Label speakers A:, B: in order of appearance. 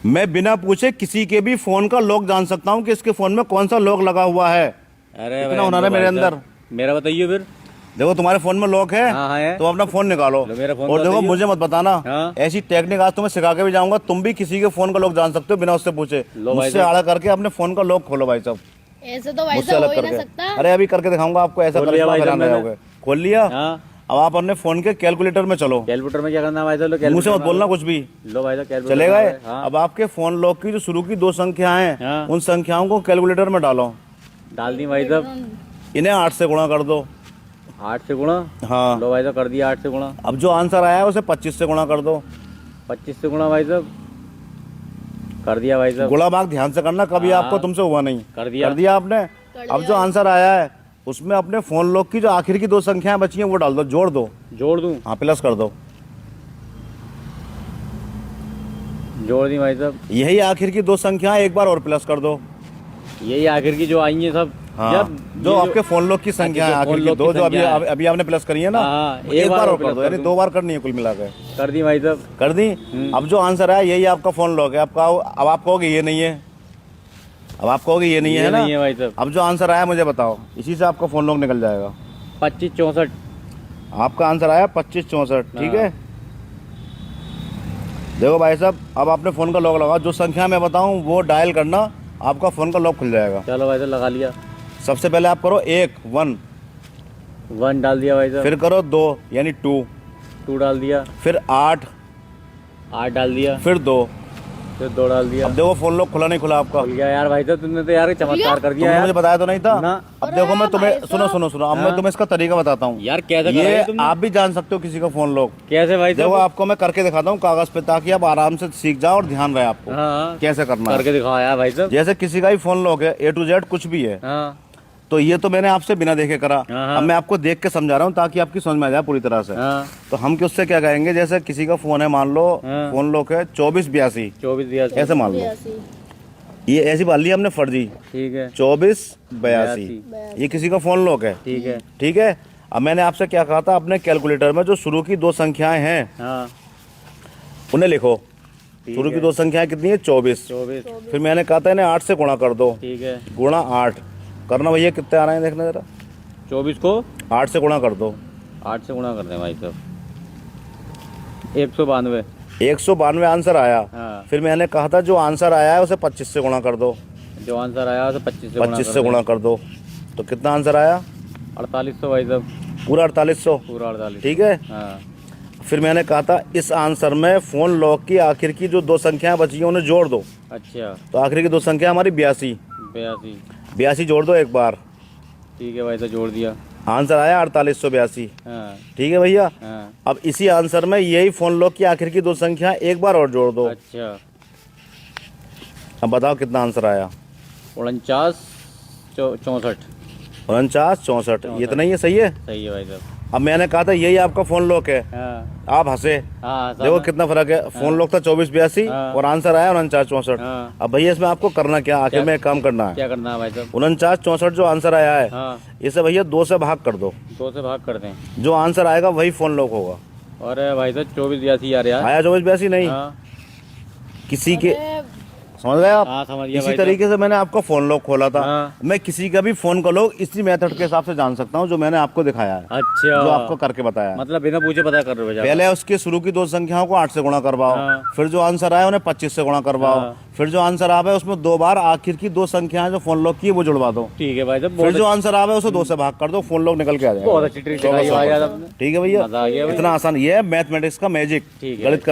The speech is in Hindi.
A: मैं बिना पूछे किसी के भी फोन का लॉक जान सकता हूँ कि इसके फोन में कौन सा लॉक लगा हुआ है।
B: अरे
A: इतना हुनर है मेरे अंदर।
B: मेरा बताइए फिर।
A: देखो तुम्हारे फोन में लॉक है।
B: हाँ है।
A: तो अपना फोन निकालो
B: मेरा फोन
A: और देखो मुझे मत बताना।
B: हाँ?
A: ऐसी टेक्निक आज तुम्हें सिखा के भी जाऊंगा, तुम भी किसी के फोन का लॉक जान सकते हो बिना उससे पूछे। मुझसे आड़ा करके अपने फोन का लॉक खोलो भाई साहब।
C: ऐसे तो भाई
A: मुझसे
C: साहब हो
A: अलग
C: ही ना
A: करके।
C: सकता।
A: अरे अभी करके दिखाऊंगा आपको, ऐसा करके खोल लिया। अब आप अपने फोन के कैलकुलेटर में चलो।
B: कैलकुलेटर में क्या करना है भाई साहब?
A: मुझसे मत बोलना कुछ भी।
B: लो भाई साहब
A: चलेगा। अब आपके फोन लॉक की जो शुरू की 2 संख्याएं हैं, उन संख्याओं को कैलकुलेटर में डालो।
B: डाल दी भाई साहब।
A: इन्हें 8 से गुणा कर दो।
B: 8 से गुणा?
A: हाँ।
B: लो भाई साहब कर दिया 8 से गुणा।
A: अब जो आंसर आया है उसे 25 से गुणा कर दो।
B: 25 से गुणा भाई साहब कर दिया भाई साहब।
A: गुणा भाग ध्यान से करना, कभी आपको तुमसे हुआ नहीं।
B: कर दिया
A: आपने। अब जो आंसर आया है उसमें अपने फोन लॉक की जो आखिर की 2 संख्याएं बची हैं वो डाल दो, जोड़ दो।
B: जोड़ दूं?
A: हाँ, प्लस कर दो।
B: जोड़ दी भाई साहब।
A: यही आखिर की 2 संख्याएं एक बार और प्लस कर दो।
B: यही आखिर की जो आई है सब।
A: हाँ, जो आपके फोन लॉक की संख्या है आखिर की 2 जो अभी आपने प्लस करी है ना, एक बार और कर दो, यानी 2 बार करनी है कुल मिलाकर।
B: कर दी भाई साहब।
A: कर दी। अब जो आंसर है यही आपका फोन लॉक है। आपका अब आप कहोगे ये नहीं है, अब आप कहोगे ये नहीं है ना।
B: नहीं है भाई साहब।
A: अब जो आंसर आया मुझे बताओ, इसी से आपका फोन लॉक निकल जाएगा।
B: 2564।
A: आपका आंसर आया 2564। ठीक है। देखो भाई साहब, अब आपने फोन का लॉक लगा, जो संख्या मैं बताऊं वो डायल करना, आपका फोन का लॉक खुल जाएगा।
B: चलो भाई साहब लगा लिया।
A: सबसे पहले आप करो 1
B: 1 डाल दिया भाई साहब।
A: फिर करो 2 यानी
B: 2 डाल दिया।
A: फिर 8
B: डाल दिया।
A: फिर 2
B: फिर 2 डाल दिया।
A: अब देखो फोन लॉक खुला नहीं खुला आपका।
B: खुल गया यार भाई साहब, तुमने तो यार चमत्कार कर दिया
A: तुमने
B: यार।
A: मुझे बताया तो नहीं था
B: ना।
A: अब देखो मैं तुम्हें सुनो अब मैं तुम्हें इसका तरीका बताता हूँ
B: यार। कैसे
A: ये आप भी जान सकते हो किसी का फोन लॉक
B: कैसे भाई
A: देखो।
B: साहब?
A: आपको मैं करके दिखाता हूँ कागज पे, ताकि आप आराम से सीख जाओ और ध्यान रहे आपको कैसे करना है।
B: करके दिखाओ यार भाई साहब।
A: जैसे किसी का भी फोन लॉक है A to Z कुछ भी है, तो ये तो मैंने आपसे बिना देखे करा। अब मैं आपको देख के समझा रहा हूँ ताकि आपकी समझ में आ जाए पूरी तरह से। तो हम उससे क्या कहेंगे, जैसे किसी का फोन है, मान लो फोन लॉक है 2482 ऐसे मान लो। ये ऐसी मान ली हमने फर्जी।
B: ठीक है।
A: 2482 ये किसी का फोन लॉक है।
B: ठीक है।
A: ठीक है। अब मैंने आपसे क्या कहा था, अपने कैलकुलेटर में जो शुरू की 2 संख्याएं हैं उन्हें लिखो। शुरू की 2 संख्याएं कितनी है? 24। फिर मैंने कहा था इन्हें 8 से गुणा कर दो।
B: ठीक है।
A: गुणा 8 करना भैया, कितने आ रहे हैं देखना जरा।
B: 24 को
A: 8 से गुणा कर दो।
B: 8 से गुणा कर दें भाई साहब। 192।
A: 192 आंसर आया। फिर मैंने कहा था जो आंसर आया है उसे 25 से गुणा कर दो।
B: जो आंसर आया उसे
A: 25 से गुणा कर दो। तो कितना आंसर आया?
B: 4800 भाई साहब।
A: पूरा 4800।
B: पूरा 48।
A: ठीक है। फिर मैंने कहा था इस आंसर में फोन लॉक की आखिर की जो 2 संख्याएं बची हैं उन्हें जोड़ दो।
B: अच्छा।
A: तो आखिर की 2 संख्या हमारी 82 जोड़ दो एक बार।
B: ठीक है भाई साहब, जोड़ दिया।
A: आंसर आया 4882। ठीक है भैया। अब इसी आंसर में यही फोन लॉक की आखिर की 2 संख्या एक बार और जोड़ दो।
B: अच्छा।
A: अब बताओ कितना आंसर आया?
B: 49 64।
A: 49 64 ये तो नहीं है? सही है।
B: सही है भाई साहब।
A: अब मैंने कहा था यही आपका फोन लॉक है। आप हंसे। देखो कितना फर्क है। फोन लॉक था 2482 और आंसर आया 49 64। अब भैया इसमें आपको करना क्या, आखिर में एक काम करना है।
B: क्या करना है भाई साहब?
A: 49 64 जो आंसर आया है इसे भैया 2 से भाग कर दो।
B: 2 से भाग कर दें।
A: जो आंसर आएगा वही फोन लॉक होगा।
B: और भाई साहब 2482 यार
A: आया 2482 नहीं। किसी के समझ गए आप?
B: समझ गया।
A: इसी तरीके से मैंने आपका फोन लॉक खोला था। मैं किसी का भी फोन का लॉक इसी मेथड के हिसाब से जान सकता हूँ जो मैंने आपको दिखाया है।
B: अच्छा।
A: जो आपको करके बताया,
B: मतलब बिना पूछे पता कर रहे हो।
A: पहले उसके शुरू की 2 संख्याओं को 8 से गुणा करवाओ। फिर जो आंसर आया उन्हें 25 से गुणा करवाओ। फिर जो आंसर आवे उसमें 2 बार आखिर की 2 संख्याएं जो फोन लॉक की वो जुड़वा दो।
B: ठीक है भाई साहब।
A: फिर जो आंसर आवे उसे 2 से भाग कर दो, फोन लॉक निकल के आ जाएगा।
B: बहुत अच्छी ट्रिक सिखाई भाई।
A: ठीक है भैया, इतना आसान। ये है मैथमेटिक्स का मैजिक, गणित का।